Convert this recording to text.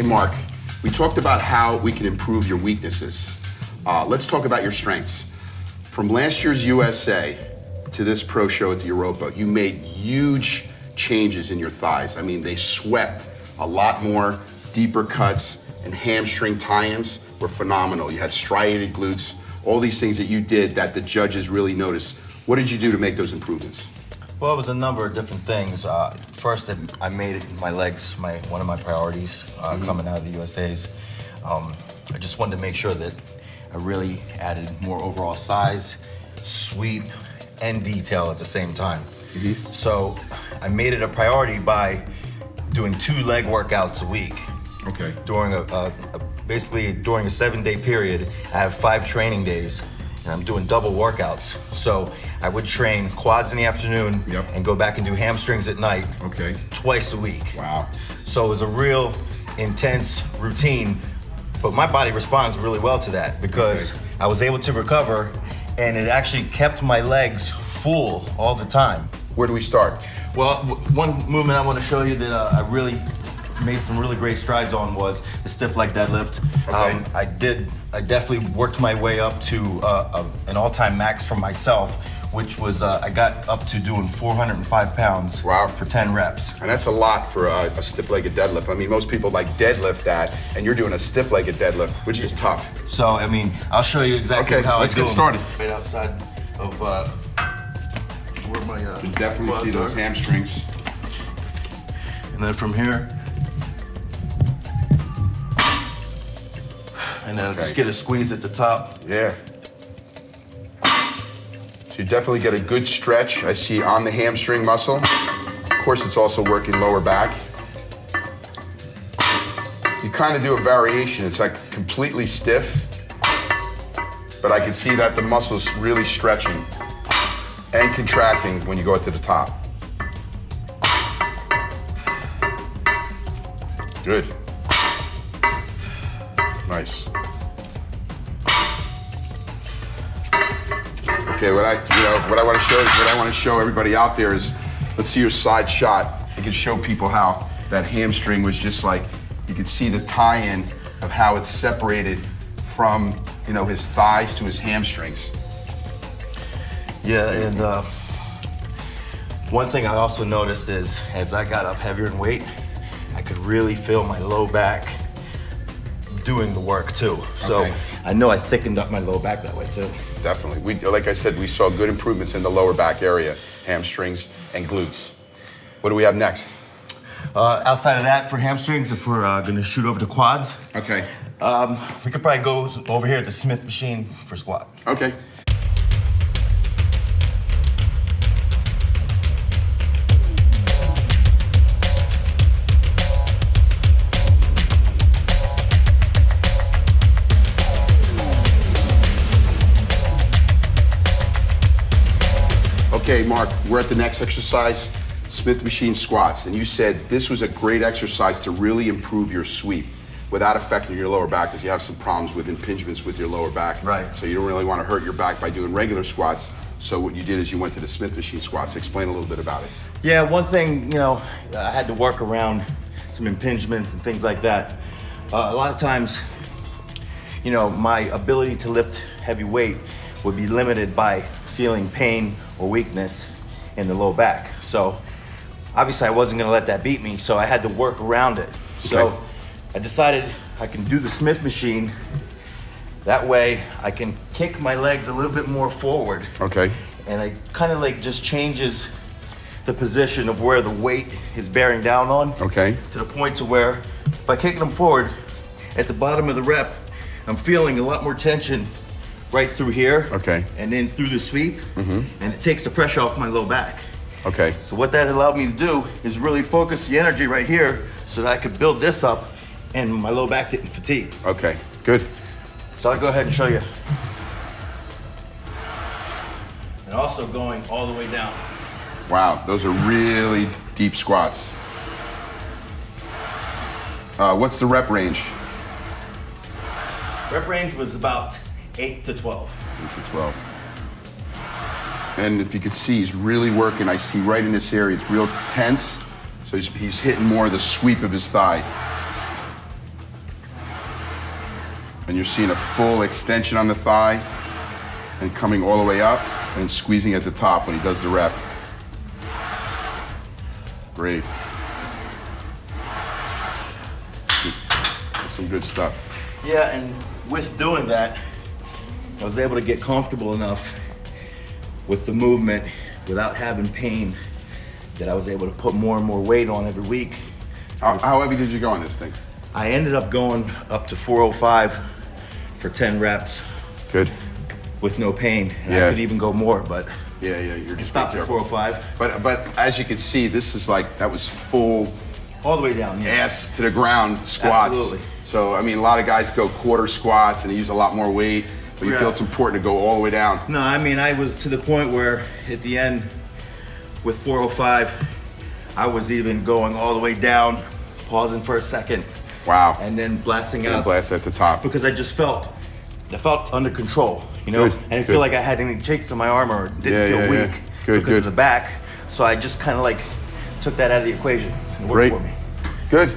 Okay, Mark, we talked about how we can improve your weaknesses. Let's talk about your strengths. From last year's USA to this pro show at the Europa, you made huge changes in your thighs. I mean, they swept a lot more, deeper cuts, and hamstring tie-ins were phenomenal. You had striated glutes, all these things that you did that the judges really noticed. What did you do to make those improvements? Well, it was a number of different things. First, I made it my legs one of my priorities coming out of the USA's. I just wanted to make sure that I really added more overall size, sweep, and detail at the same time. So I made it a priority by doing 2 leg workouts a week. Okay. During basically during a 7-day period, I have 5 training days, and I'm doing double workouts. So I would train quads in the afternoon and go back and do hamstrings at night. Okay. Twice a week. Wow. So it was a real intense routine, but my body responds really well to that because I was able to recover, and it actually kept my legs full all the time. Where do we start? Well, one movement I want to show you that I really made some really great strides on was the stiff leg deadlift. Okay. I definitely worked my way up to an all-time max for myself, which was I got up to doing 405 pounds for 10 reps. And that's a lot for a stiff-legged deadlift. I mean, most people like deadlift that, and you're doing a stiff-legged deadlift, which is tough. So, I mean, I'll show you exactly how I do. Let's get started. Right outside of where my You can definitely see those hamstrings. And then from here, and then just get a squeeze at the top. Yeah. So you definitely get a good stretch. I see on the hamstring muscle. Of course, it's also working lower back. You kind of do a variation. It's like completely stiff, but I can see that the muscle's really stretching and contracting when you go to the top. Good. Nice. Okay, what I want to show everybody out there is, let's see your side shot. You can show people how that hamstring was just like, you can see the tie-in of how it's separated from, his thighs to his hamstrings. Yeah, and one thing I also noticed is as I got up heavier in weight, I could really feel my low back doing the work too. So I know I thickened up my low back that way too. Definitely. Like I said, we saw good improvements in the lower back area, hamstrings and glutes. What do we have next? Outside of that, for hamstrings, if we're gonna shoot over to quads, Okay. we could probably go over here at the Smith machine for squat. Okay. Okay, Mark, we're at the next exercise, Smith machine squats, and you said this was a great exercise to really improve your sweep without affecting your lower back, because you have some problems with impingements with your lower back. Right. So you don't really want to hurt your back by doing regular squats. So what you did is you went to the Smith machine squats. Explain a little bit about it. Yeah, one thing, I had to work around some impingements and things like that. A lot of times, my ability to lift heavy weight would be limited by feeling pain or weakness in the low back. So obviously I wasn't gonna let that beat me, so I had to work around it. So I decided I can do the Smith machine. That way I can kick my legs a little bit more forward. Okay. And it kind of just changes the position of where the weight is bearing down on. Okay. To the point to where by kicking them forward, at the bottom of the rep, I'm feeling a lot more tension right through here. Okay. And then through the sweep. And it takes the pressure off my low back. Okay. So what that allowed me to do is really focus the energy right here so that I could build this up and my low back didn't fatigue. Okay, good. So I'll go ahead and show you. And also going all the way down. Wow, those are really deep squats. What's the rep range? Rep range was about 8 to 12. 8 to 12. And if you could see, he's really working. I see right in this area, it's real tense. So he's hitting more of the sweep of his thigh. And you're seeing a full extension on the thigh and coming all the way up and squeezing at the top when he does the rep. Great. That's some good stuff. Yeah, and with doing that, I was able to get comfortable enough with the movement without having pain that I was able to put more and more weight on every week. How heavy did you go on this thing? I ended up going up to 405 for 10 reps. Good. With no pain. And Yeah. I could even go more, but Yeah, you're just stopped at 405. But as you can see, this is like, that was full All the way down, yeah. ass to the ground squats. Absolutely. So, I mean, a lot of guys go quarter squats and they use a lot more weight, but you Yeah. feel it's important to go all the way down. No, I mean, I was to the point where at the end with 405, I was even going all the way down, pausing for a second, Wow. and then blasting And out blast at the top. because I felt under control, you know? Good, I didn't good. feel like I had any shakes in my arm or didn't Yeah, feel yeah, weak yeah. Good, because good. of the back. So I just kind of like took that out of the equation and worked Great. for me. Good.